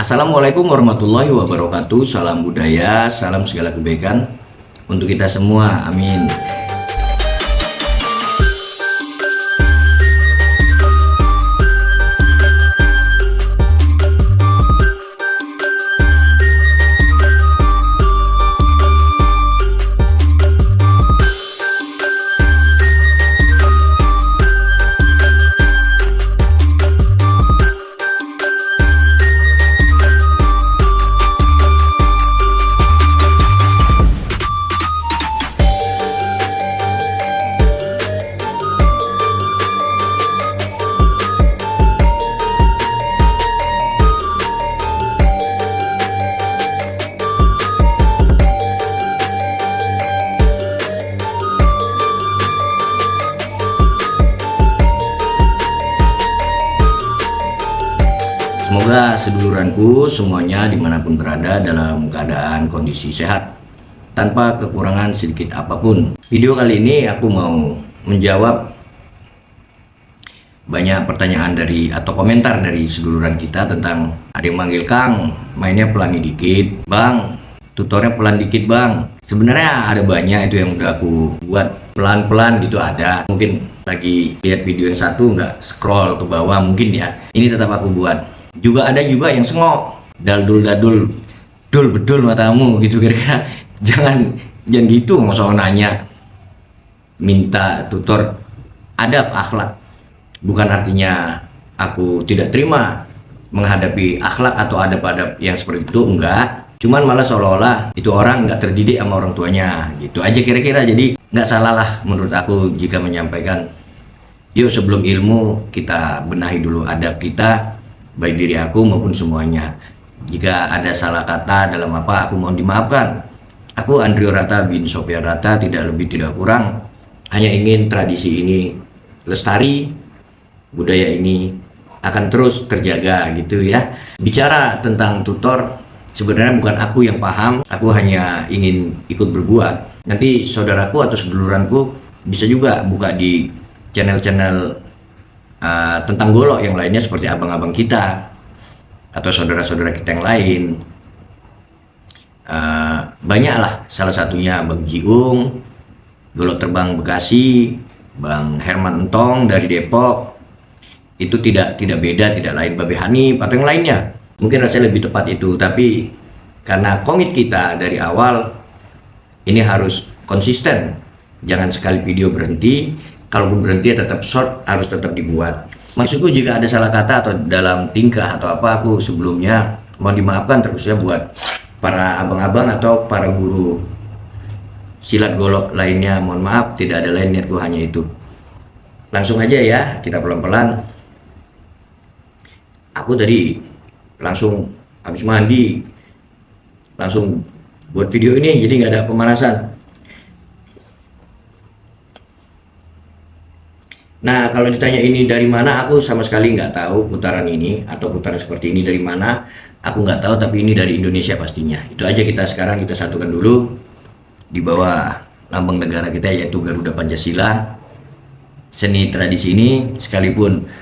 Assalamualaikum warahmatullahi wabarakatuh. Salam budaya, salam segala kebaikan untuk kita semua. Amin. Semoga seduluranku semuanya dimanapun berada dalam keadaan kondisi sehat tanpa kekurangan sedikit apapun. Video kali ini aku mau menjawab banyak pertanyaan atau komentar dari seduluran kita tentang ada yang manggil, Kang, mainnya pelan dikit, Bang, tutornya pelan dikit, Bang. Sebenarnya ada banyak itu yang udah aku buat pelan-pelan gitu, ada. Mungkin lagi lihat video yang satu nggak scroll ke bawah mungkin ya. Ini tetap aku buat. Juga ada juga yang sengok, dadul dul bedul matamu gitu kira-kira. Jangan gitu, nggak usah nanya minta tutor adab akhlak. Bukan artinya aku tidak terima menghadapi akhlak atau adab-adab yang seperti itu, enggak. Cuman malah seolah-olah itu orang nggak terdidik sama orang tuanya, gitu aja kira-kira. Jadi nggak salah lah menurut aku jika menyampaikan, yuk sebelum ilmu kita benahi dulu adab kita, baik diri aku maupun semuanya. Jika ada salah kata dalam apa, aku mohon dimaafkan. Aku Andrio Rata bin Sofyan Rata, tidak lebih tidak kurang, hanya ingin tradisi ini lestari, budaya ini akan terus terjaga gitu ya. Bicara tentang tutor, sebenarnya bukan aku yang paham, aku hanya ingin ikut berbuat. Nanti saudaraku atau seduluranku bisa juga buka di channel-channel tentang golok yang lainnya seperti abang-abang kita atau saudara-saudara kita yang lain. Banyaklah, salah satunya Bang Jiung, Golok Terbang Bekasi, Bang Herman Entong dari Depok. Itu tidak beda, tidak lain Babe Hanif atau yang lainnya. Mungkin rasanya lebih tepat itu, tapi karena komit kita dari awal ini harus konsisten. Jangan sekali video berhenti. Kalaupun berhenti ya tetap short, harus tetap dibuat. Maksudku jika ada salah kata atau dalam tingkah atau apa, aku sebelumnya mohon dimaafkan, terkhususnya buat para abang-abang atau para guru silat golok lainnya. Mohon maaf, tidak ada lain niatku, hanya itu. Langsung aja ya, kita pelan-pelan. Aku tadi langsung habis mandi, langsung buat video ini, jadi nggak ada pemanasan. Nah, kalau ditanya ini dari mana, aku sama sekali nggak tahu putaran ini atau putaran seperti ini dari mana. Aku nggak tahu, tapi ini dari Indonesia pastinya. Itu aja, kita sekarang kita satukan dulu di bawah lambang negara kita yaitu Garuda Pancasila. Seni tradisi ini sekalipun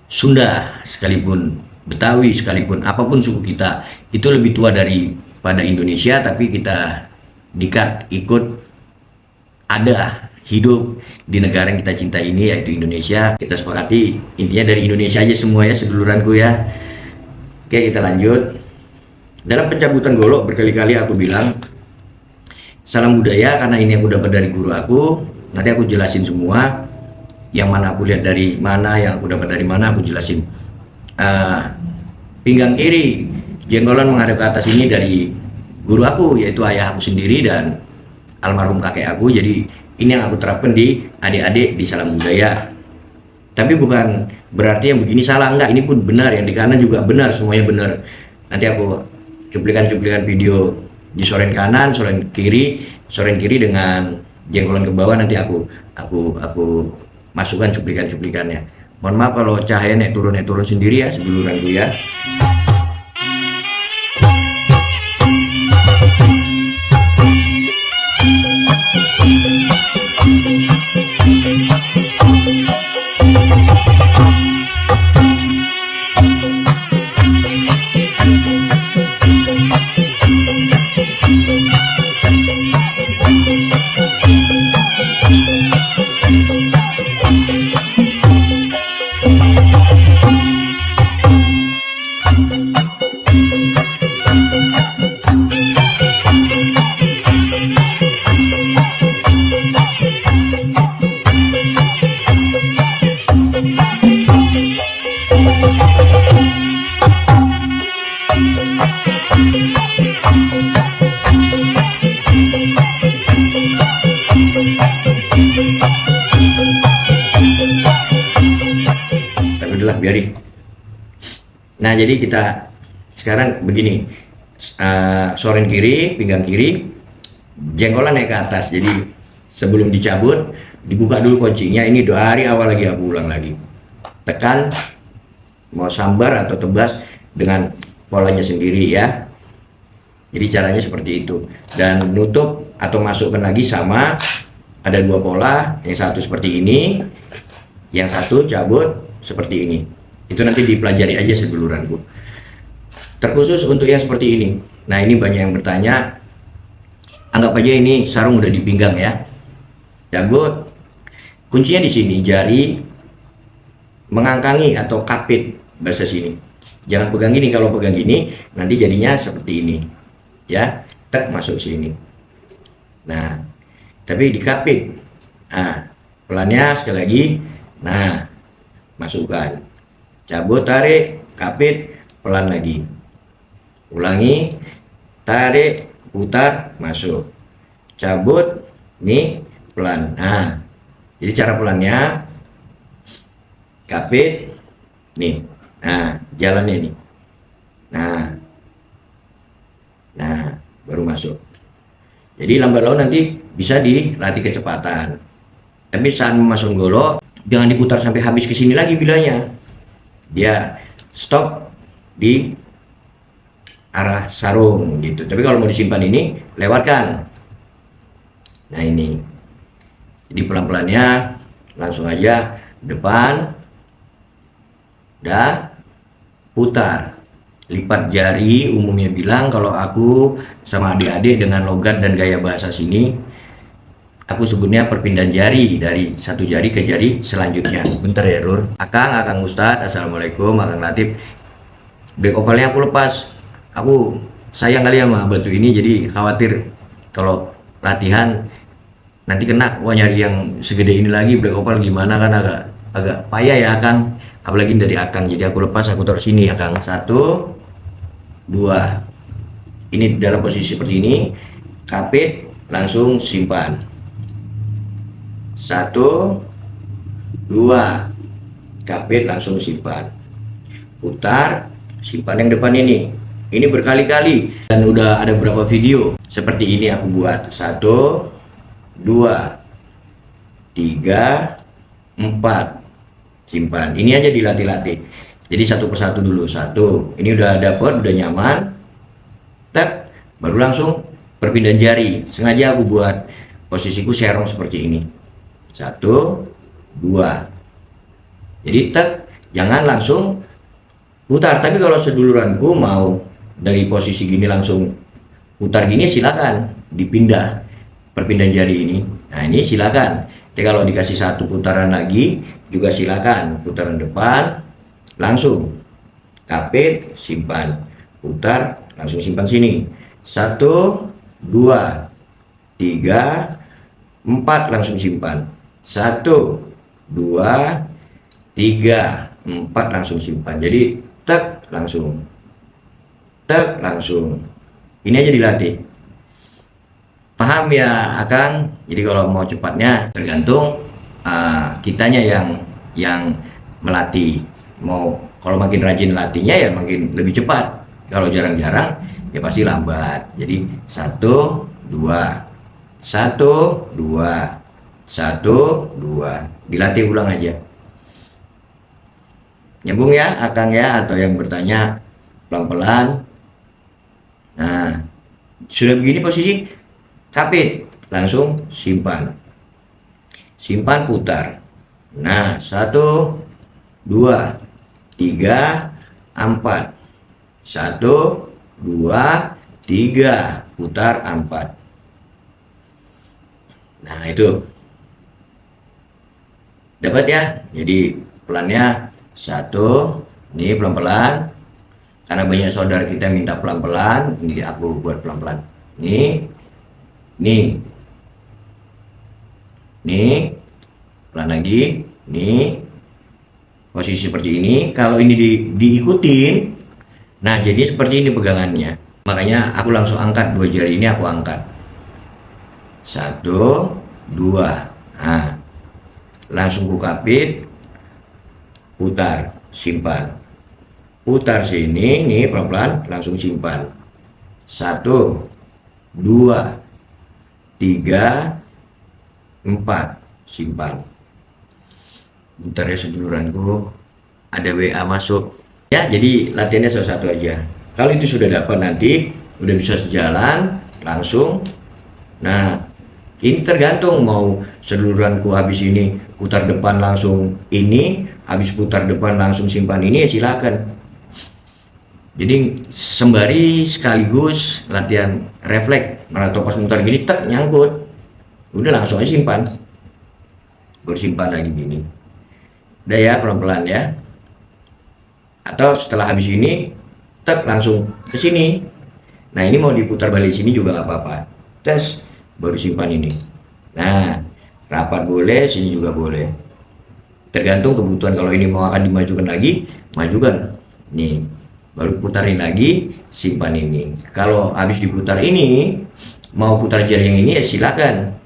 Sunda, sekalipun Betawi, sekalipun apapun suku kita, itu lebih tua daripada Indonesia, tapi kita dikat ikut ada hidup di negara yang kita cintai ini yaitu Indonesia. Kita sepakati intinya dari Indonesia aja semua ya, seduluranku ya. Oke, kita lanjut. Dalam pencabutan golok berkali-kali aku bilang salam budaya, karena ini aku dapat dari guru aku. Nanti aku jelasin semua, yang mana aku lihat dari mana, yang aku dapat dari mana aku jelasin. Pinggang kiri jenggolan menghadap ke atas ini dari guru aku, yaitu ayah aku sendiri dan almarhum kakek aku. Jadi ini yang aku terapkan di adik-adik di salam budaya. Tapi bukan berarti yang begini salah, enggak, ini pun benar, yang di kanan juga benar, semuanya benar. Nanti aku cuplikan video di soren kanan, soren kiri dengan jenggolan ke bawah, nanti aku masukkan cuplikannya. Mohon maaf kalau cahaya naik turun sendiri ya, seduluranku ya. biarin. Nah jadi kita sekarang begini, soren kiri, pinggang kiri, jenggolan naik ke atas. Jadi sebelum dicabut dibuka dulu kuncinya. Ini dari awal lagi, aku ulang lagi, tekan, mau sambar atau tebas dengan polanya sendiri ya. Jadi caranya seperti itu, dan nutup atau masukkan lagi sama, ada dua pola, yang satu seperti ini, yang satu cabut seperti ini. Itu nanti dipelajari aja seduluranku, terkhusus untuk yang seperti ini. Nah ini banyak yang bertanya, anggap aja ini sarung udah dipinggang ya, cabut, kuncinya di sini, jari mengangkangi atau kapit bahasa sini. Jangan pegang gini, kalau pegang gini nanti jadinya seperti ini ya, tek masuk sini. Nah tapi dikapit, nah pelannya sekali lagi, nah masukkan, cabut, tarik, kapit, pelan lagi, ulangi, tarik, putar, masuk, cabut, nih pelan. Nah jadi cara pelannya, kapit nih, nah jalannya nih, nah baru masuk. Jadi lambat laun nanti bisa dilatih kecepatan. Tapi saat memasang golok jangan diputar sampai habis ke sini lagi bilanya. Dia stop di arah sarung gitu. Tapi kalau mau disimpan ini, lewatkan. Nah ini. Jadi pelan-pelannya langsung aja depan, dah, putar. Lipat jari, umumnya bilang kalau aku sama adik-adik dengan logat dan gaya bahasa sini, aku sebutnya perpindahan jari dari satu jari ke jari selanjutnya. Bentar ya Lur. Akang Ustadz, Assalamualaikum, Akang Latif. Black opalnya aku lepas. Aku sayang kali sama batu ini, jadi khawatir kalau latihan nanti kena. Wah nyari yang segede ini lagi black opal gimana, kan agak payah ya Akang. Apalagi dari Akang, jadi aku lepas, aku taruh sini Akang. 1, 2, ini dalam posisi seperti ini, kapit, langsung simpan. 1, 2, kapit, langsung simpan, putar, simpan yang depan ini berkali-kali, dan udah ada beberapa video seperti ini aku buat. 1, 2, 3, 4, simpan. Ini aja dilatih-latih. Jadi satu persatu dulu. 1, ini udah dapet, udah nyaman, tek, baru langsung perpindahan jari. Sengaja aku buat posisiku serong seperti ini. 1, 2, jadi tek, jangan langsung putar. Tapi kalau seduluranku mau dari posisi gini langsung putar gini, silakan dipindah perpindahan jari ini. Nah ini silakan. Tapi kalau dikasih satu putaran lagi juga silakan. Putaran depan, langsung kapit, simpan, putar, langsung simpan sini. 1, 2, 3, 4, langsung simpan. 1, 2, 3, 4, langsung simpan. Jadi tek, langsung, tek, langsung. Ini aja dilatih. Paham ya Akang? Jadi kalau mau cepatnya tergantung kitanya yang melatih. Kalau makin rajin latihnya ya makin lebih cepat. Kalau jarang-jarang ya pasti lambat. Jadi 1, 2, 1, 2, 1, 2, dilatih ulang aja. Nyambung ya Akang ya, atau yang bertanya pelan-pelan. Nah sudah begini posisi, kapit, langsung simpan, simpan, putar. Nah 1, 2, 3, 4, 1, 2, 3, putar, 4. Nah itu dapat ya. Jadi pelannya 1, ini pelan-pelan, karena banyak saudara kita minta pelan-pelan, ini aku buat pelan-pelan. Nih pelan lagi, nih posisi seperti ini. Kalau ini diikutin, nah jadi seperti ini pegangannya. Makanya aku langsung angkat dua jari ini, aku angkat 1, 2, nah langsung ku kapit, putar. simpan. Putar sini, nih pelan-pelan, langsung simpan. 1, 2, 3, 4, simpan. Bentar ya seduluranku, ada WA masuk. Ya, jadi latihannya satu-satu aja. Kalau itu sudah dapat nanti, udah bisa sejalan, langsung. Nah, ini tergantung mau seduluranku habis ini putar depan langsung ini, habis putar depan langsung simpan ini, ya silakan. Jadi sembari sekaligus latihan refleks, atau pas mutar gini tak nyangkut, udah langsung aja simpan, bersimpan lagi gini. Udah ya, pelan-pelan ya. Atau setelah habis ini tak langsung ke sini. Nah, ini mau diputar balik sini juga nggak apa-apa. Tes, baru simpan ini. Nah, rapat boleh, sini juga boleh. Tergantung kebutuhan. Kalau ini mau akan dimajukan lagi, majukan. Nih, baru putarin lagi, simpan ini. Kalau habis diputar ini, mau putar jari yang ini ya silakan.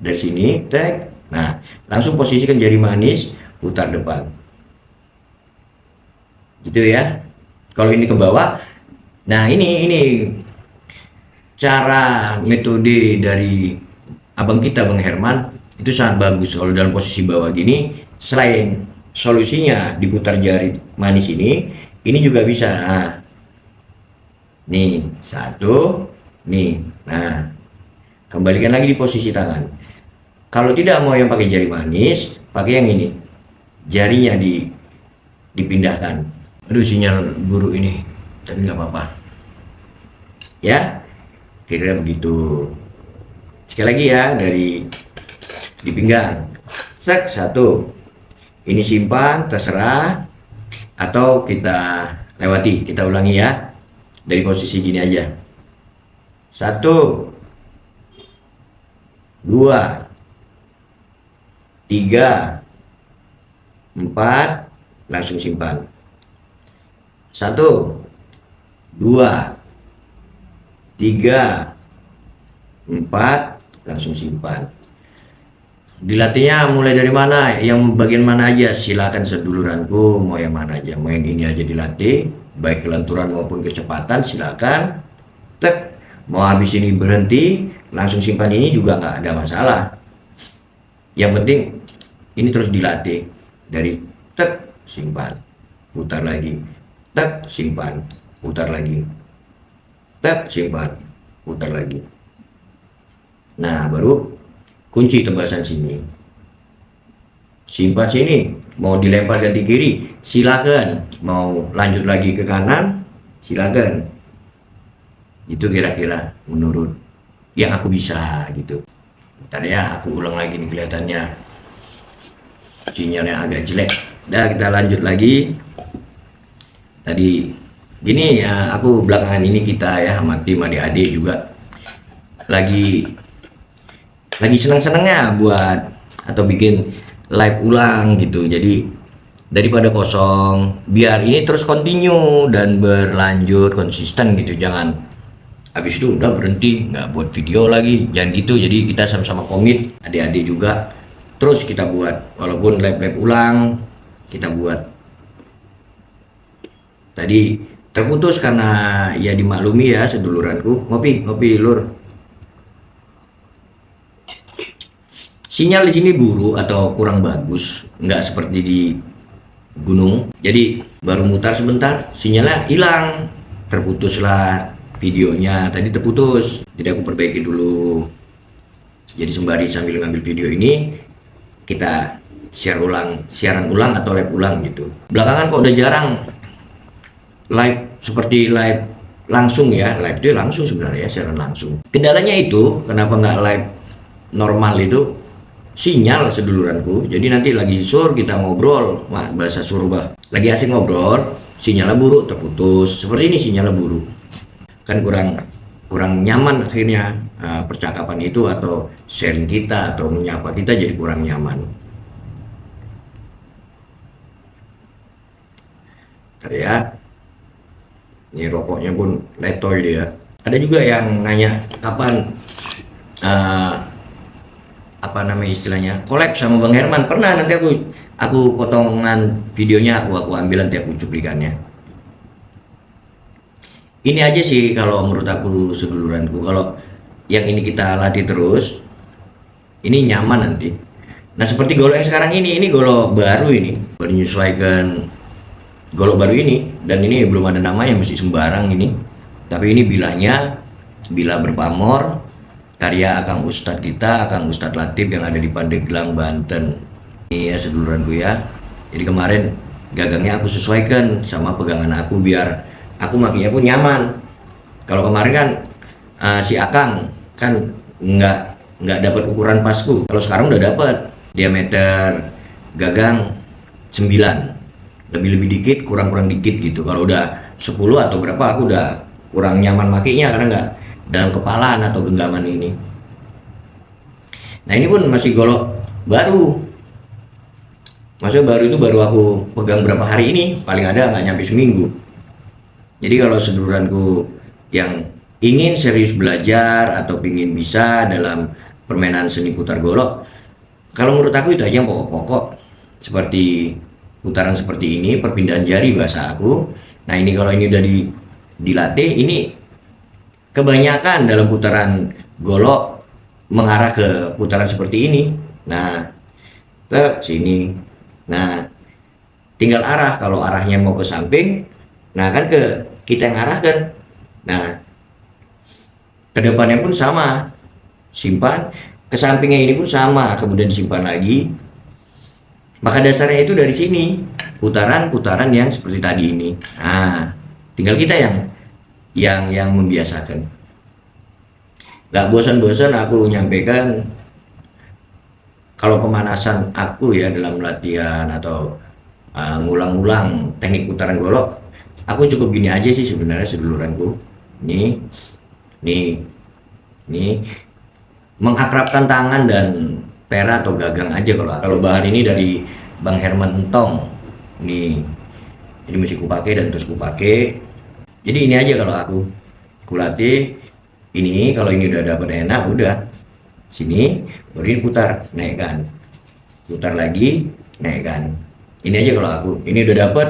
Dari sini, tek. Nah, langsung posisikan jari manis, putar depan. Gitu ya. Kalau ini ke bawah, nah ini cara metode dari abang kita, Bang Herman, itu sangat bagus. Kalau dalam posisi bawah gini, selain solusinya diputar jari manis ini juga bisa. Nah, nih 1, nih. Nah, kembalikan lagi di posisi tangan. Kalau tidak mau yang pakai jari manis, pakai yang ini, jarinya dipindahkan. Aduh, sinyal buruk ini, tapi nggak apa-apa ya, kira-kira begitu. Sekali lagi ya, dari di pinggang, 1, ini simpan, terserah, atau kita lewati, kita ulangi ya, dari posisi gini aja. 1, 2, 3, 4, langsung simpan. 1, 2, 3, 4, langsung simpan. Dilatihnya mulai dari mana? Yang bagian mana aja? Silakan seduluranku, mau yang mana aja. Mau yang ini aja dilatih, baik kelenturan maupun kecepatan, silakan. Tek, mau habis ini berhenti, langsung simpan ini juga nggak ada masalah. Yang penting ini terus dilatih dari tek, simpan, putar lagi, tek, simpan, putar lagi, tek, simpan, putar lagi. Nah, baru kunci tebasan sini, simpan sini. Mau dilempar ganti kiri, silakan. Mau lanjut lagi ke kanan, silakan. Itu kira-kira menurut yang aku bisa gitu. Bentar ya, aku ulang lagi nih, kelihatannya sinyal yang agak jelek. Nah, kita lanjut lagi. Tadi gini ya, aku belakangan ini kita ya sama tim adik-adik juga lagi senang-senangnya buat atau bikin live ulang gitu. Jadi daripada kosong, biar ini terus continue dan berlanjut konsisten gitu. Jangan habis itu udah berhenti, nggak buat video lagi, jangan gitu. Jadi kita sama-sama komit, adik-adik juga terus kita buat, walaupun live ulang kita buat. Tadi terputus karena ya dimaklumi ya seduluranku. Ngopi lur. Sinyal di sini buruk atau kurang bagus, nggak seperti di gunung. Jadi baru mutar sebentar, sinyalnya hilang, terputuslah videonya. Tadi terputus, jadi aku perbaiki dulu. Jadi sembari sambil ngambil video ini, kita siaran ulang atau live ulang gitu. Belakangan kok udah jarang live seperti live langsung ya. Live itu langsung sebenarnya, siaran langsung. Kendalanya itu kenapa nggak live normal itu, sinyal seduluranku. Jadi nanti lagi sur kita ngobrol, bahasa Surabaya, lagi asik ngobrol, sinyalnya buruk, terputus. Seperti ini sinyalnya buruk, kan kurang nyaman akhirnya percakapan itu atau sharing kita atau menyapa kita jadi kurang nyaman. Bentar ya, ini rokoknya pun letoy dia. Ada juga yang nanya kapan apa namanya istilahnya, collab sama Bang Herman. Pernah, nanti aku potongan videonya, aku ambil, nanti aku cuplikannya. Ini aja sih kalau menurut aku seduluranku, kalau yang ini kita latih terus, ini nyaman nanti. Nah seperti golok yang sekarang ini golok baru, ini baru menyesuaikan golok baru ini, dan ini belum ada namanya, masih sembarang ini. Tapi ini bilahnya bila berpamor, karya Akang Ustadz kita, Akang Ustadz Latif yang ada di Pandeglang, Banten. Ini ya seduluranku ya. Jadi kemarin gagangnya aku sesuaikan sama pegangan aku biar aku makinya pun nyaman. Kalau kemarin kan si Akang kan nggak dapat ukuran pasku. Kalau sekarang udah dapat diameter gagang 9, lebih dikit, kurang dikit gitu. Kalau udah 10 atau berapa aku udah kurang nyaman makinya karena nggak dalam kepalaan atau genggaman ini. Nah ini pun masih golok baru. Maksudnya baru itu baru aku pegang berapa hari ini, paling ada nggak nyampe seminggu. Jadi kalau seduluranku yang ingin serius belajar atau ingin bisa dalam permainan seni putar golok, kalau menurut aku itu aja yang pokok-pokok, seperti putaran seperti ini, perpindahan jari bahasa aku. Nah ini kalau ini udah dilatih, ini kebanyakan dalam putaran golok mengarah ke putaran seperti ini. Nah ke sini. Nah tinggal arah, kalau arahnya mau ke samping, nah kan ke kita yang arahkan. Nah kedepannya pun sama, simpan, ke sampingnya ini pun sama, kemudian disimpan lagi. Maka dasarnya itu dari sini, putaran-putaran yang seperti tadi ini. Nah tinggal kita yang membiasakan. Gak bosan-bosan aku nyampaikan, kalau pemanasan aku ya dalam latihan atau ngulang-ngulang teknik putaran golok, aku cukup gini aja sih sebenarnya seduluranku. Nih mengakrabkan tangan dan pera atau gagang aja. Kalau bahan ini dari Bang Herman Entong. Nih, ini mesti kupakai dan terus kupakai. Jadi ini aja kalau aku latih ini. Kalau ini udah dapat enak, udah sini baru ini putar, naikkan, putar lagi, naikkan. Ini aja kalau aku. Ini udah dapat,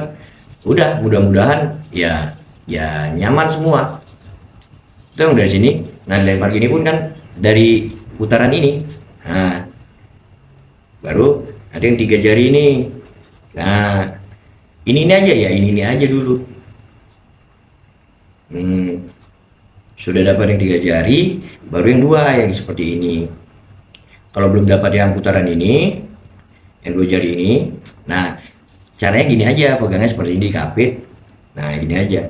udah mudah-mudahan ya nyaman semua. Itu yang dari sini. Nah lempar gini pun kan dari putaran ini. Nah baru ada yang 3 jari ini. Nah ini aja ya, ini aja dulu. Sudah dapat yang 3 jari, baru yang 2 yang seperti ini. Kalau belum dapat yang putaran ini, yang 2 jari ini, nah caranya gini aja, pegangnya seperti ini, kapit. Nah gini aja.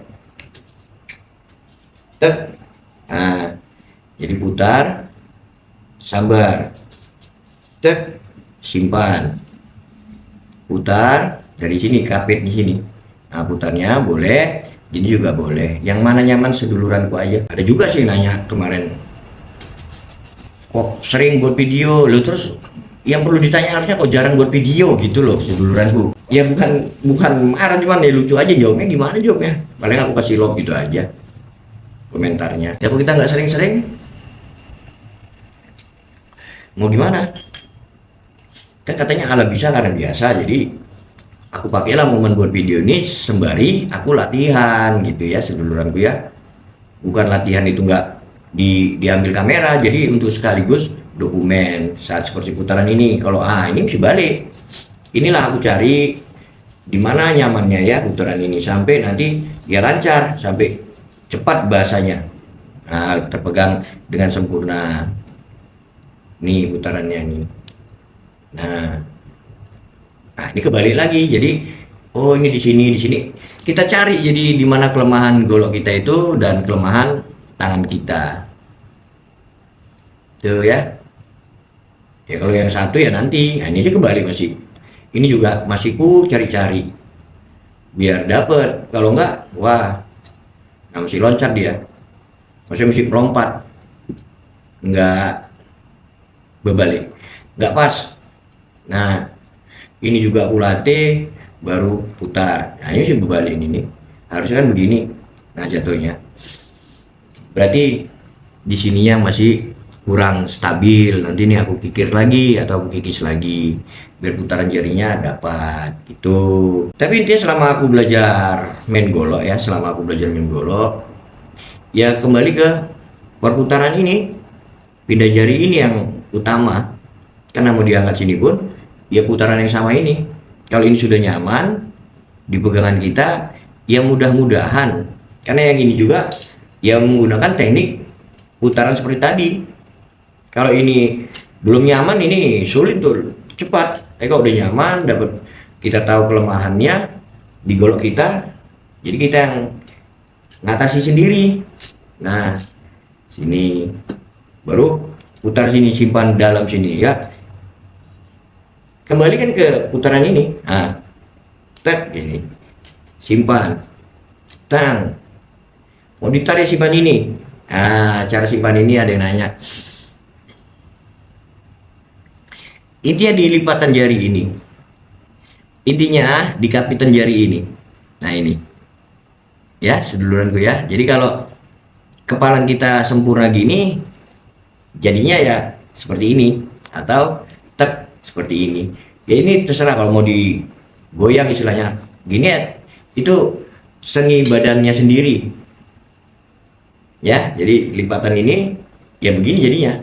Tek. Nah jadi putar, sambar, tek, simpan, putar dari sini, kapit di sini. Nah putarnya boleh, gini juga boleh, yang mana nyaman seduluranku aja. Ada juga sih nanya kemarin, kok sering buat video lo, terus yang perlu ditanya harusnya kok jarang buat video gitu loh seduluranku. Ya bukan marah, cuman ya lucu aja jawabnya. Gimana jawabnya, paling aku kasih love gitu aja komentarnya. Ya kok kita nggak sering-sering, mau gimana, kan katanya ala bisa karena biasa. Jadi aku pakailah momen buat video ini sembari aku latihan gitu ya seduluranku ya. Bukan latihan itu nggak diambil kamera, jadi untuk sekaligus dokumen saat seperti putaran ini. Kalau ini mesti balik, inilah aku cari di mana nyamannya ya putaran ini sampai nanti dia lancar, sampai cepat bahasanya. Nah terpegang dengan sempurna nih putarannya nih. Nah ini kebalik lagi. Jadi oh ini di sini kita cari jadi di mana kelemahan golok kita itu dan kelemahan tangan kita tuh ya. Ya kalau yang satu ya nanti. Nah, ini aja kebalik masih. Ini juga masih ku cari-cari biar dapet. Kalau enggak, wah, masih loncat dia. Masih melompat. Enggak berbalik, enggak pas. Nah ini juga aku latih baru putar. Nah ini sih berbalik ini, harusnya kan begini. Nah jatuhnya berarti di sininya masih kurang stabil, nanti ini aku kikir lagi atau aku kikis lagi biar putaran jarinya dapat gitu. Tapi intinya selama aku belajar main golok ya, selama aku belajar main golok ya kembali ke perputaran ini, pindah jari ini yang utama. Karena mau diangkat sini pun ya putaran yang sama ini. Kalau ini sudah nyaman di pegangan kita, ya mudah-mudahan, karena yang ini juga ya menggunakan teknik putaran seperti tadi. Kalau ini belum nyaman, ini sulit tuh cepat. Kalau udah nyaman, dapat, kita tahu kelemahannya di golok kita, jadi kita yang ngatasi sendiri. Nah, sini baru putar sini, simpan dalam sini ya. Kembalikan ke putaran ini. Nah, tek ini. Simpan. Tang. Mau ditarik simpan ini. Nah, cara simpan ini ada yang nanya. Intinya di lipatan jari ini. Intinya di kapitan jari ini. Nah, ini. Ya, seduluranku ya. Jadi kalau kepalan kita sempurna gini, jadinya ya seperti ini, atau tek seperti ini. Ya ini terserah, kalau mau digoyang istilahnya gini ya, itu seni badannya sendiri ya. Jadi lipatan ini ya begini jadinya,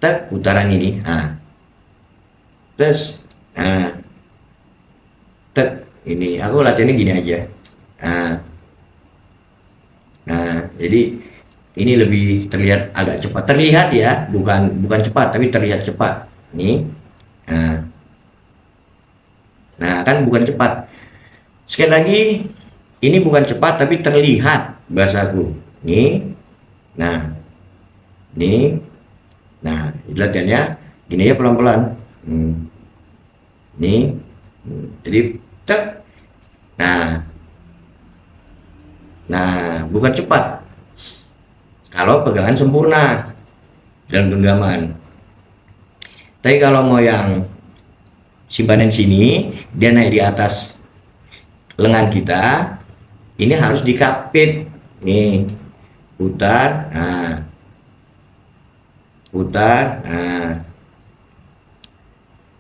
tek putaran ini, nah terus tek ini, aku latihannya gini aja. Nah, jadi ini lebih terlihat agak cepat, terlihat ya, bukan cepat tapi terlihat cepat nih. Nah kan bukan cepat, sekali lagi ini bukan cepat tapi terlihat bahasaku nih. Nah nih, nah latihannya gini ya, pelan-pelan nih. Jadi cek. Nah bukan cepat kalau pegangan sempurna dan genggaman. Tapi kalau mau yang simpanan sini, dia naik di atas lengan kita, ini harus dikapit nih, putar, putar.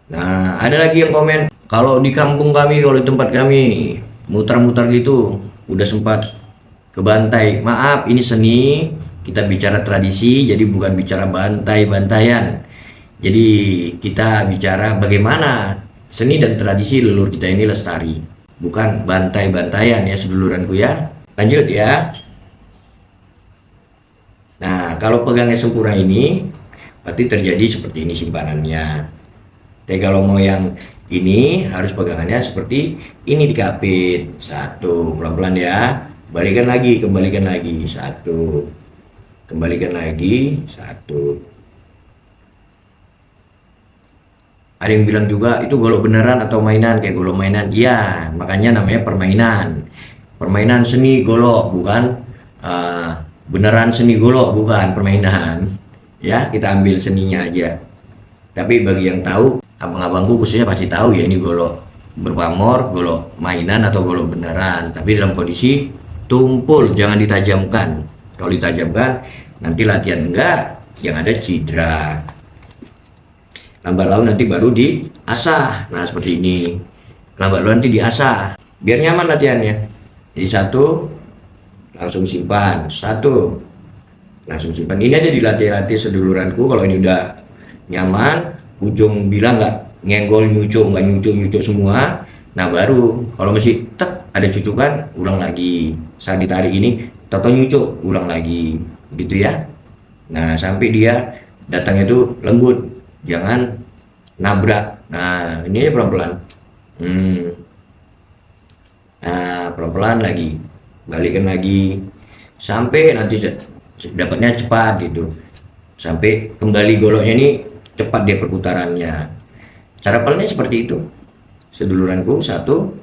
Nah ada lagi yang komen, kalau di kampung kami, kalau di tempat kami muter-muter gitu udah sempat kebantai. Maaf, ini seni, kita bicara tradisi, jadi bukan bicara bantai-bantaian. Jadi kita bicara bagaimana seni dan tradisi leluhur kita ini lestari, bukan bantai-bantaian ya seduluranku ya. Lanjut ya. Nah kalau pegangnya sempurna ini berarti terjadi seperti ini simpanannya. Tapi kalau mau yang ini harus pegangannya seperti ini, dikapit. Satu, pelan-pelan ya. Kembalikan lagi, satu, kembalikan lagi, satu. Ada yang bilang juga itu golok beneran atau mainan, kayak golok mainan. Iya, makanya namanya permainan. Permainan seni golok, bukan beneran seni golok, bukan permainan. Ya, kita ambil seninya aja. Tapi bagi yang tahu, abang-abangku khususnya pasti tahu ya, ini golok berpamor, golok mainan atau golok beneran. Tapi dalam kondisi tumpul, jangan ditajamkan. Kalau ditajamkan nanti latihan enggak, yang ada cedera. Lambat laun nanti baru diasah. Nah seperti ini, lambat laun nanti diasah biar nyaman latihannya. Jadi satu langsung simpan, satu langsung simpan. Ini aja dilatih-latih seduluranku. Kalau ini udah nyaman, ujung bilang nggak nyenggol, nggak nyucuk semua. Nah baru kalau masih tek ada cucukan, ulang lagi. Saat ditarik ini toto nyucuk, ulang lagi gitu ya. Nah sampai dia datangnya itu lembut, jangan nabrak. Nah ini pelan-pelan. Nah pelan-pelan lagi, balikan lagi sampai nanti dapatnya cepat gitu, sampai kembali goloknya ini cepat dia perputarannya. Cara pelannya seperti itu seduluranku. Satu,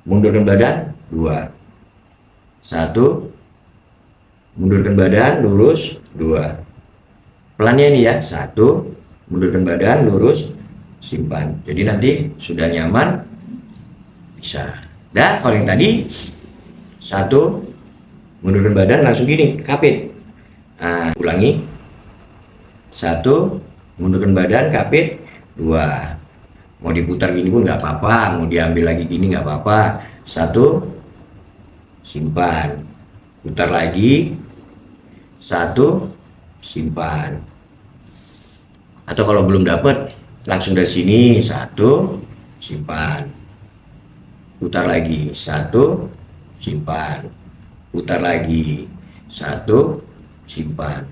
mundurkan badan. Dua, satu, mundurkan badan, lurus. Dua, pelannya ini ya. Satu, mundurkan badan, lurus, simpan. Jadi nanti sudah nyaman bisa. Dah kalau yang tadi, satu, mundurkan badan langsung gini, kapit. Nah, ulangi. 1, mundurkan badan, kapit. 2, mau diputar gini pun nggak apa-apa, mau diambil lagi gini nggak apa-apa. 1, simpan, putar lagi. 1, simpan. Atau kalau belum dapat, langsung dari sini. 1, simpan, putar lagi. 1, simpan, putar lagi. 1, simpan.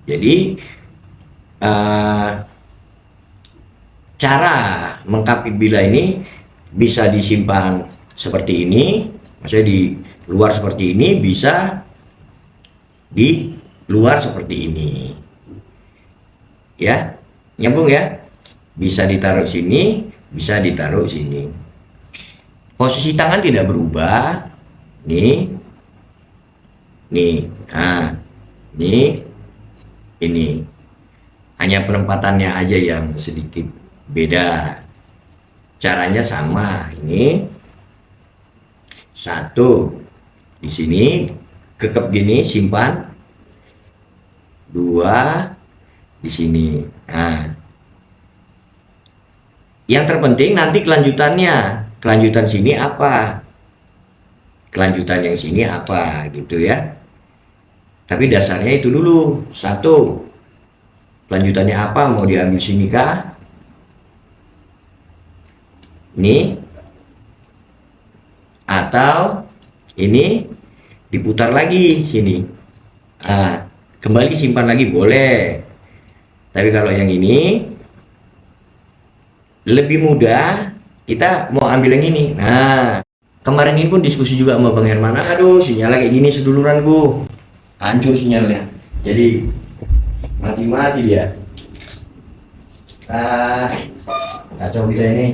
Jadi cara mengkapit bila ini bisa disimpan seperti ini, maksudnya di luar seperti ini, bisa di luar seperti ini, ya, nyambung ya. Bisa ditaruh sini, bisa ditaruh sini. Posisi tangan tidak berubah, nih, nah, ini, hanya penempatannya aja yang sedikit beda. Caranya sama. Ini 1 di sini, kekep gini, simpan. 2 di sini. Nah, yang terpenting nanti kelanjutannya. Kelanjutan sini apa? Kelanjutan yang sini apa, gitu ya. Tapi dasarnya itu dulu. 1, kelanjutannya apa? Mau diambil sini kah? Ini, atau ini diputar lagi sini. Nah, kembali simpan lagi boleh. Tapi kalau yang ini lebih mudah, kita mau ambil yang ini. Nah, kemarin ini pun diskusi juga sama Bang Herman. Aduh, sinyalnya kayak gini seduluranku, hancur sinyalnya. Jadi mati-mati dia. Kacau kita ini.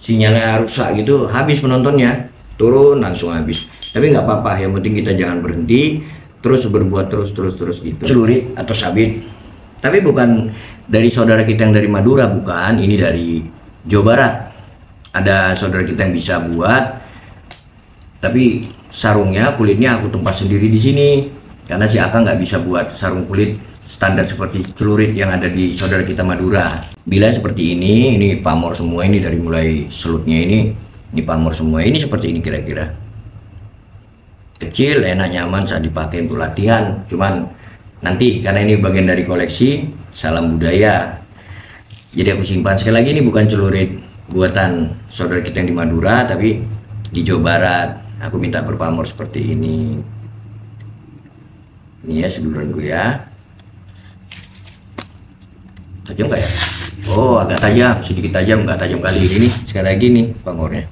Sinyalnya rusak gitu, habis penontonnya, turun langsung habis. Tapi nggak apa-apa, yang penting kita jangan berhenti, terus berbuat terus gitu. Celurit atau sabit. Tapi bukan dari saudara kita yang dari Madura, bukan. Ini dari Jawa Barat. Ada saudara kita yang bisa buat, tapi sarungnya, kulitnya aku tempat sendiri di sini. Karena si Aka nggak bisa buat sarung kulit standar seperti celurit yang ada di saudara kita Madura. Bila seperti ini pamor semua, ini dari mulai selutnya ini pamor semua, ini seperti ini kira-kira. Kecil, enak, nyaman saat dipakai untuk latihan. Cuman nanti karena ini bagian dari koleksi Salam Budaya, jadi aku simpan. Sekali lagi, ini bukan celurit buatan saudara kita yang di Madura, tapi di Jawa Barat. Aku minta berpamor seperti ini. Ini ya seduluranku ya. Tajam nggak ya? Oh, agak tajam, sedikit tajam, nggak tajam kali ini. Sekali lagi nih pamornya.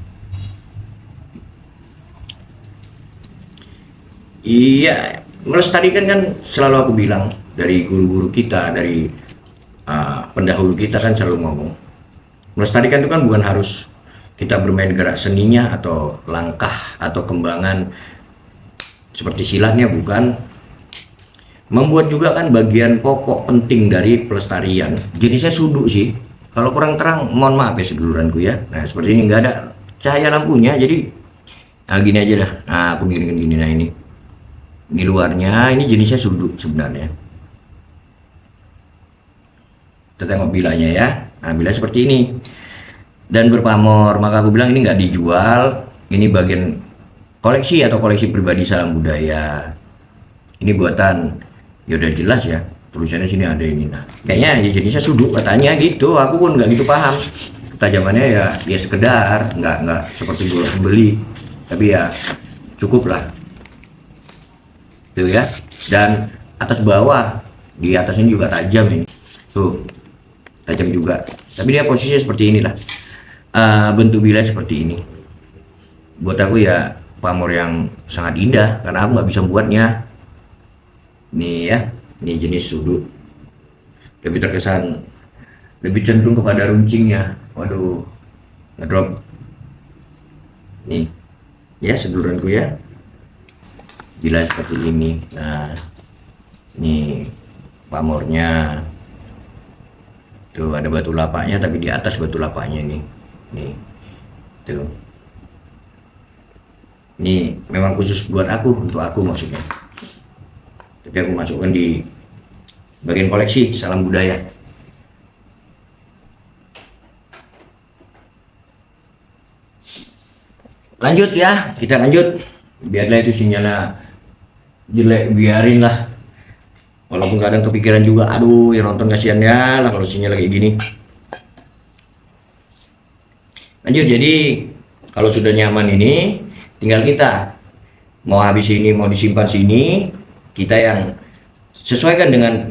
Iya, melestarikan kan selalu aku bilang, dari guru-guru kita, dari pendahulu kita kan selalu ngomong, melestarikan itu kan bukan harus kita bermain gerak seninya atau langkah atau kembangan seperti silatnya, bukan. Membuat juga kan bagian pokok penting dari pelestarian. Jadi saya suduk sih, kalau kurang terang mohon maaf ya seduluranku ya. Nah seperti ini, nggak ada cahaya lampunya, jadi gini aja dah. Nah aku bikin gini. Nah ini luarnya, ini jenisnya suduk sebenarnya. Kita tengok bilanya ya. Nah bila seperti ini dan berpamor, maka aku bilang ini nggak dijual, ini bagian koleksi atau koleksi pribadi Salam Budaya. Ini buatan, ya udah jelas ya, tulisannya sini ada ini. Nah kayaknya ya jenisnya suduk katanya gitu, aku pun nggak gitu paham. Ketajamannya ya sekedar, nggak seperti gue beli, tapi ya cukup lah tuh ya. Dan atas bawah, di atas ini juga tajam ini tuh, tajam juga, tapi dia posisinya seperti inilah. Bentuk bila seperti ini buat aku ya pamor yang sangat indah, karena aku nggak bisa buatnya. Nih ya, ini jenis sudut, lebih terkesan, lebih cenderung kepada runcingnya. Waduh, ngedrop. Nih, ya seduluranku ya, bila seperti ini. Nah, ini pamornya. Tuh ada batu lapaknya, tapi di atas batu lapaknya nih. Tuh. Ini memang khusus buat aku, untuk aku maksudnya. Tapi aku masukkan di bagian koleksi. Salam budaya. Lanjut ya, kita lanjut. Biarlah itu sinyalnya jelek, biarin lah. Walaupun kadang kepikiran juga, aduh yang nonton kasihan ya lah kalau sinyal kayak gini. Lanjut, jadi kalau sudah nyaman ini, tinggal kita mau habis ini, mau disimpan sini, kita yang sesuaikan dengan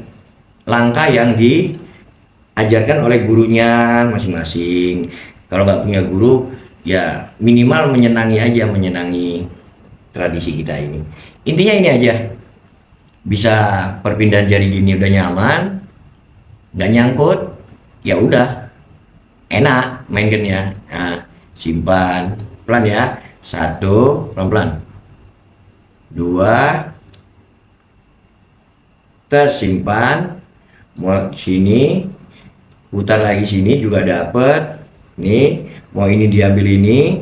langkah yang diajarkan oleh gurunya masing-masing. Kalau nggak punya guru, ya minimal menyenangi aja, menyenangi tradisi kita ini. Intinya ini aja, bisa perpindahan jari gini udah nyaman, nggak nyangkut, ya udah enak mainkannya. Nah, simpan pelan ya, 1 pelan-pelan, 2 tersimpan, mau sini putar lagi, sini juga dapet nih. Mau ini diambil ini,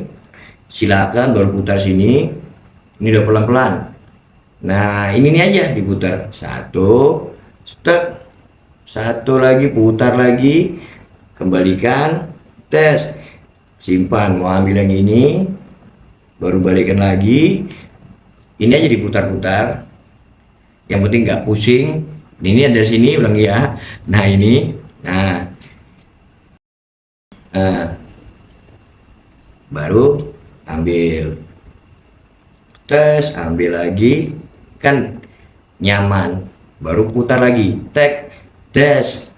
silakan baru putar sini. Ini udah pelan-pelan. Nah ini nih aja diputar, 1 step, 1 lagi, putar lagi, kembalikan, tes, simpan. Mau ambil yang ini, baru balikan lagi. Ini aja diputar-putar. Yang penting nggak pusing. Ini ada sini, ulangi ya. Nah ini, nah baru ambil, tes, ambil lagi, kan nyaman, baru putar lagi, tek, tes.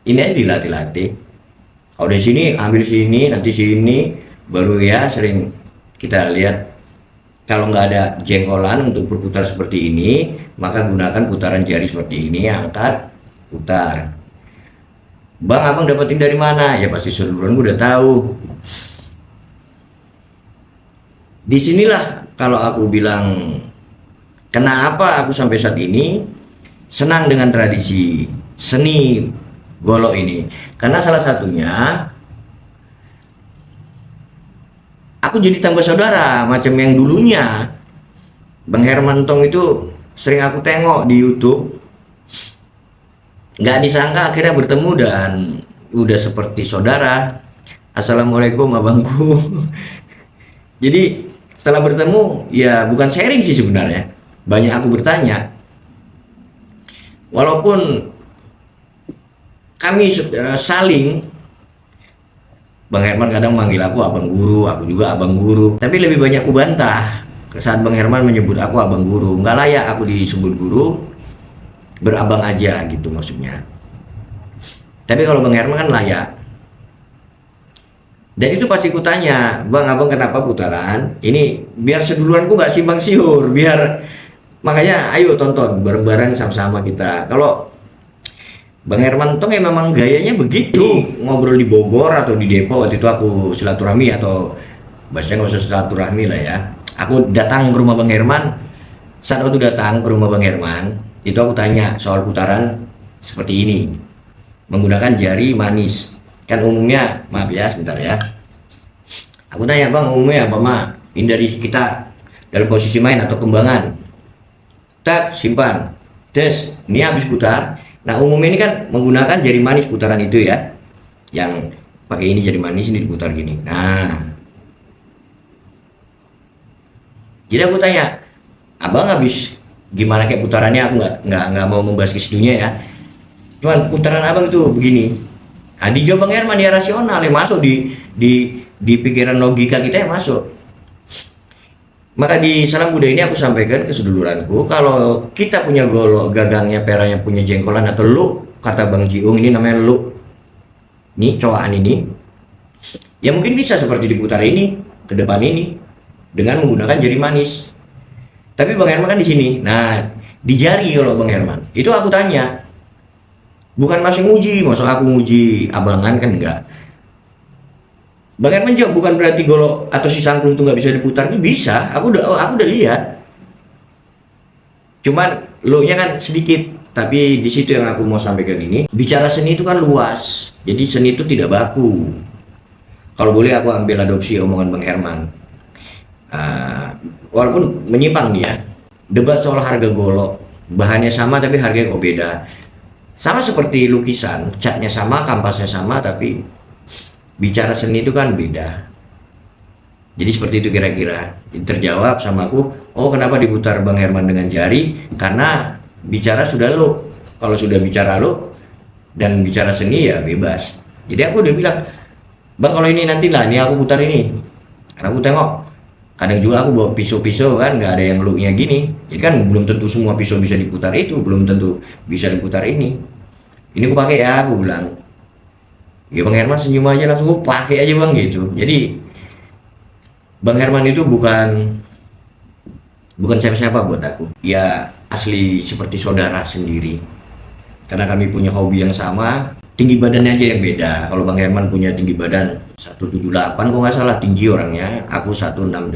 Ini aja dilatih-latih. Kalau di sini ambil sini, nanti sini, baru ya sering kita lihat. Kalau nggak ada jengkolan untuk berputar seperti ini, maka gunakan putaran jari seperti ini, angkat, putar. Bang, abang dapetin dari mana? Ya pasti seluruhan udah tahu. Disinilah kalau aku bilang kenapa aku sampai saat ini senang dengan tradisi seni golok ini, karena salah satunya aku jadi tambah saudara. Macam yang dulunya Bang Herman Tong itu sering aku tengok di YouTube, nggak disangka akhirnya bertemu dan udah seperti saudara. Assalamualaikum abangku. Jadi setelah bertemu, ya bukan sharing sih sebenarnya, banyak aku bertanya. Walaupun kami saling, Bang Herman kadang manggil aku abang guru, aku juga abang guru, tapi lebih banyak aku bantah saat Bang Herman menyebut aku abang guru. Nggak layak aku disebut guru, berabang aja gitu maksudnya. Tapi kalau Bang Herman kan layak. Dan itu pasti ku tanya, Bang, abang kenapa putaran? Ini biar seduluranku nggak simpang siur, biar makanya ayo tonton bareng-bareng sama-sama kita. Kalau Bang Herman Tong ya memang gayanya begitu, ngobrol di Bogor atau di Depok. Waktu itu aku silaturahmi, atau bahasanya nggak usah silaturahmi lah ya. Aku datang ke rumah Bang Herman. Saat aku datang ke rumah Bang Herman, itu aku tanya soal putaran seperti ini, menggunakan jari manis. Kan umumnya, maaf ya sebentar ya, aku tanya, Bang, umumnya apa mak? Ini dari kita dalam posisi main atau kembangan, tak simpan, tes, ini habis putar. Nah umumnya ini kan menggunakan jari manis putaran itu ya, yang pakai ini jari manis, ini diputar gini. Nah jadi aku tanya, abang habis gimana kayak putarannya? Aku nggak mau membahas ke situnya ya, cuman putaran abang itu begini. Nah, di Bang Herman ya rasional, yang masuk di pikiran logika kita yang masuk. Maka di salam budaya ini aku sampaikan ke seduluranku, kalau kita punya golok, gagangnya, peranya punya jengkolan atau lu, kata Bang Jiung ini namanya lu, nih cowakan ini, ya mungkin bisa seperti diputar ini ke depan ini dengan menggunakan jari manis. Tapi Bang Herman kan di sini. Nah, di jari kalau Bang Herman, itu aku tanya. Bukan masih nguji, maksud aku nguji abangan kan enggak. Bang Herman jawab, bukan berarti golok atau si sangklung itu nggak bisa diputar. Ini bisa, aku udah lihat. Cuman lo-nya kan sedikit. Tapi di situ yang aku mau sampaikan ini, bicara seni itu kan luas. Jadi seni itu tidak baku. Kalau boleh aku ambil adopsi omongan Bang Herman. Walaupun menyimpang dia, debat soal harga golok bahannya sama tapi harganya kok beda. Sama seperti lukisan, catnya sama, kampasnya sama, tapi bicara seni itu kan beda. Jadi seperti itu kira-kira. Terjawab sama aku, oh kenapa diputar Bang Herman dengan jari? Karena bicara sudah lo. Kalau sudah bicara lo dan bicara seni ya bebas. Jadi aku udah bilang, Bang kalau ini nanti lah, ini aku putar ini. Karena aku tengok, kadang juga aku bawa pisau-pisau kan, nggak ada yang looknya gini. Jadi kan belum tentu semua pisau bisa diputar itu, belum tentu bisa diputar ini. Ini aku pakai ya, aku bilang. Ya Bang Herman senyum aja langsung, aku pakai aja Bang gitu. Jadi Bang Herman itu bukan siapa-siapa buat aku. Ya asli seperti saudara sendiri. Karena kami punya hobi yang sama, tinggi badannya aja yang beda. Kalau Bang Herman punya tinggi badan 178 kok nggak salah tinggi orangnya, aku 168.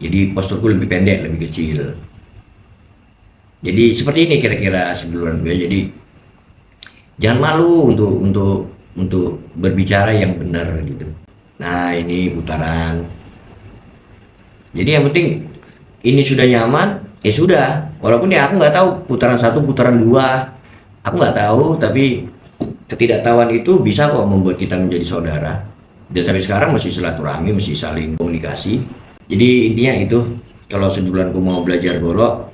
Jadi posturku lebih pendek, lebih kecil. Jadi seperti ini kira-kira seduluran gue. Jadi jangan malu untuk berbicara yang benar gitu. Nah ini putaran. Jadi yang penting ini sudah nyaman, ya sudah. Walaupun ya aku nggak tahu putaran 1, putaran 2, aku nggak tahu. Tapi ketidaktahuan itu bisa kok membuat kita menjadi saudara. Dan sampai sekarang masih silaturahmi, masih saling komunikasi. Jadi intinya itu, kalau seduluranku mau belajar golok,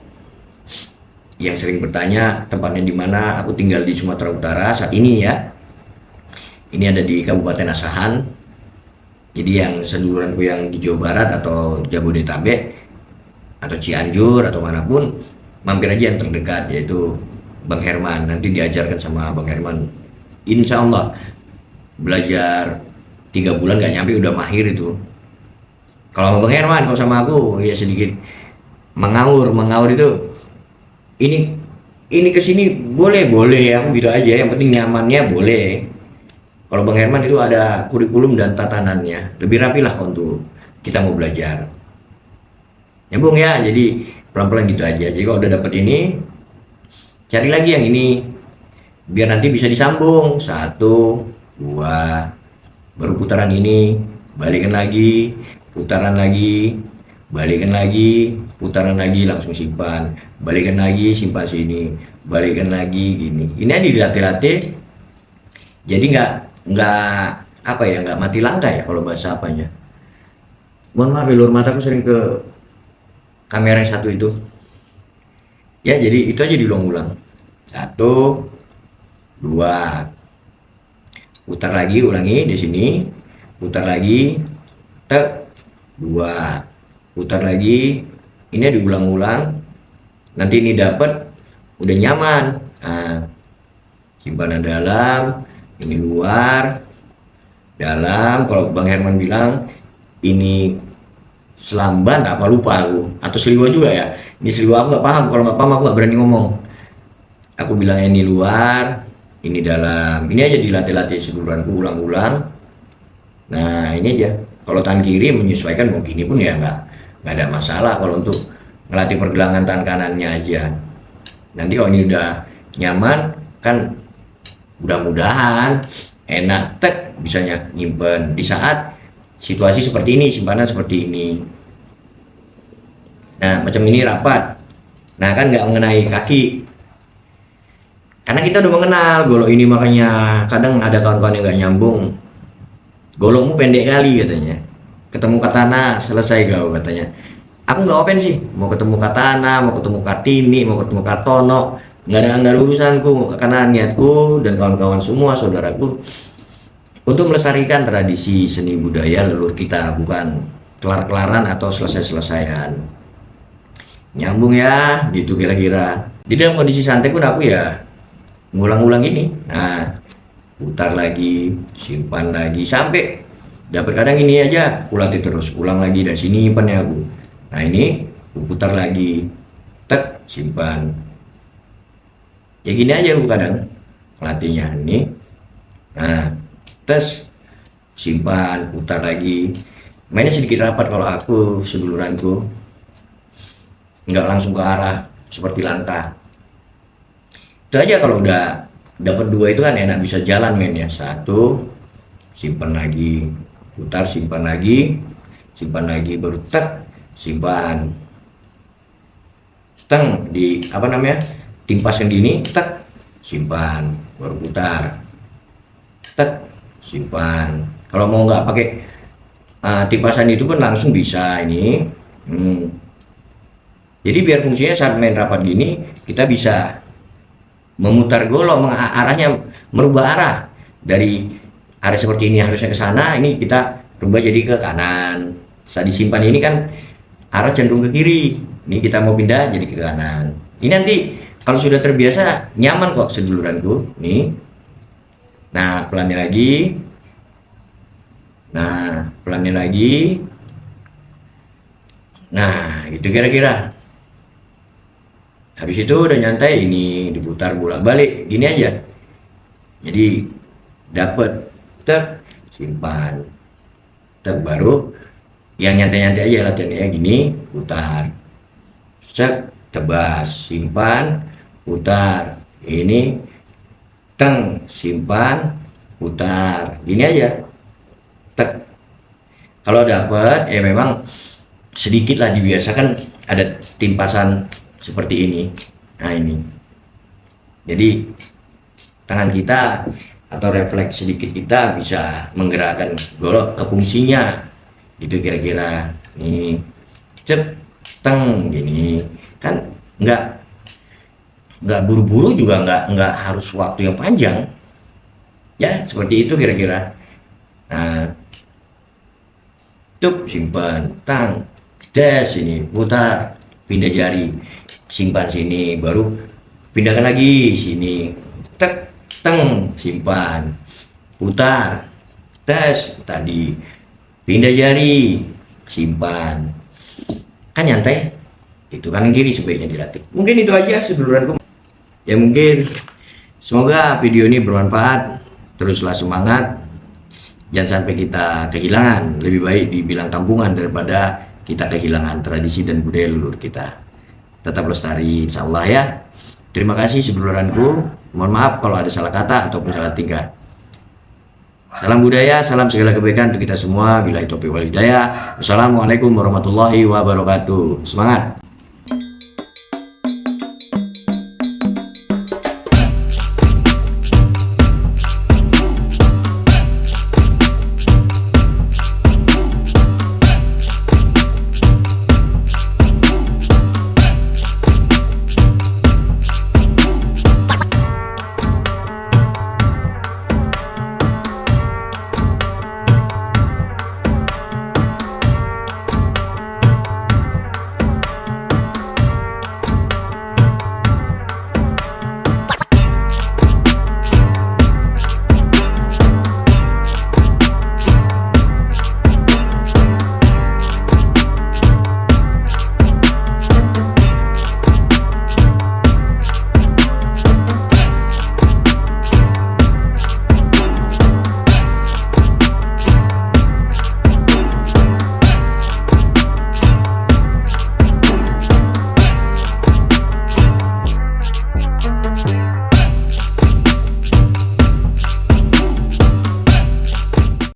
yang sering bertanya tempatnya di mana, aku tinggal di Sumatera Utara saat ini ya. Ini ada di Kabupaten Asahan. Jadi yang seduluranku yang di Jawa Barat atau Jabodetabek atau Cianjur atau manapun, mampir aja yang terdekat, yaitu Bang Herman. Nanti diajarkan sama Bang Herman. Insya Allah belajar 3 bulan gak nyampe udah mahir itu. Kalau sama Bang Herman, kalau sama aku ya sedikit mengaur itu. Ini kesini boleh aku gitu aja, yang penting nyamannya boleh. Kalau Bang Herman itu ada kurikulum dan tatanannya, lebih rapi lah untuk kita mau belajar. Nyambung ya, jadi pelan-pelan gitu aja. Jadi kalau udah dapet ini, cari lagi yang ini, biar nanti bisa disambung 1, 2, baru putaran ini, balikan lagi, putaran lagi, balikan lagi, putaran lagi, langsung simpan, balikan lagi, simpan sini, balikan lagi, gini. Ini aja dilatih-latih, jadi nggak apa ya, nggak mati langkah ya kalau bahasa apanya. Mohon maaf, lur mataku sering ke kamera yang satu itu. Ya jadi itu aja diulang-ulang. 1, 2, putar lagi, ulangi di sini, putar lagi, 2, putar lagi, ini diulang-ulang. Nanti ini dapat, udah nyaman. Nah, simpanan dalam, ini luar, dalam. Kalau Bang Herman bilang ini selamban, apa lupa aku, atau seliwa juga ya. Ini seliwa, aku nggak paham. Kalau nggak paham aku nggak berani ngomong. Aku bilang ini luar, ini dalam. Ini aja dilatih-latih seduluranku, ulang-ulang. Nah ini aja. Kalau tangan kiri menyesuaikan mau gini pun ya nggak ada masalah. Kalau untuk ngelatih pergelangan tangan kanannya aja. Nanti kalau ini udah nyaman kan, mudah-mudahan enak, bisa nyimpen di saat situasi seperti ini, simpanan seperti ini. Nah macam ini rapat, nah kan nggak mengenai kaki, karena kita udah mengenal golok ini. Makanya kadang ada kawan-kawan yang nggak nyambung, golokmu pendek kali katanya, ketemu katana selesai kau katanya. Aku nggak open sih, mau ketemu katana, mau ketemu kartini, mau ketemu kartono, nggak ada urusanku. Karena niatku dan kawan-kawan semua saudaraku untuk melestarikan tradisi seni budaya leluhur kita, bukan kelar-kelaran atau selesai-selesaian. Nyambung ya gitu kira-kira. Di dalam kondisi santai pun aku ya ngulang-ulang ini. Nah putar lagi, simpan lagi, sampai dapat. Kadang ini aja kulatih terus, ulang lagi dari sini, simpan ya aku. Nah ini putar lagi, simpan. Ya gini aja aku kadang latihnya ini. Nah simpan, putar lagi. Mainnya sedikit rapat kalau aku, seduluranku, nggak langsung ke arah seperti langkah. Itu aja. Kalau udah dapat 2 itu kan enak, bisa jalan mainnya. 1, simpan lagi, putar, simpan lagi, baru simpan. teng di apa namanya, timpasan gini, tek simpan, baru putar, tek simpan. Kalau mau nggak pakai timpasan itu pun langsung bisa ini. Jadi biar fungsinya saat main rapat gini kita bisa memutar golok, arahnya merubah arah dari arah seperti ini harusnya ke sana, ini kita rubah jadi ke kanan. Saat disimpan ini kan arah cenderung ke kiri, ini kita mau pindah jadi ke kanan. Ini nanti kalau sudah terbiasa nyaman kok seduluranku nih. Nah pelannya lagi, nah gitu kira-kira. Habis itu udah nyantai, ini diputar bolak balik gini aja, jadi dapet tek simpan, tek baru yang nyantai-nyantai aja latihannya gini, putar, cek, tebas, simpan, putar, ini teng, simpan, putar, gini aja, tek. Kalau dapet ya memang sedikit lah dibiasakan ada timpasan seperti ini. Nah ini, jadi tangan kita atau refleks sedikit kita bisa menggerakkan golok ke fungsinya, gitu kira-kira. Nih cep teng gini kan, nggak buru-buru juga, nggak harus waktu yang panjang ya, seperti itu kira-kira. Nah tuh simpan, tang, des, ini putar, pindah jari, simpan sini, baru pindahkan lagi sini, tek teng, simpan, putar, tes tadi, pindah jari, simpan, kan nyantai. Itu kanan kiri sebaiknya dilatih. Mungkin itu aja seduluranku ya, mungkin semoga video ini bermanfaat. Teruslah semangat, jangan sampai kita kehilangan. Lebih baik dibilang kampungan daripada kita kehilangan tradisi dan budaya leluhur kita. Tetap lestari insyaallah ya. Terima kasih seduluranku, mohon maaf kalau ada salah kata ataupun salah tingkah. Salam budaya, salam segala kebaikan untuk kita semua. Billahi taufiq wal hidayah. Wassalamualaikum warahmatullahi wabarakatuh. Semangat.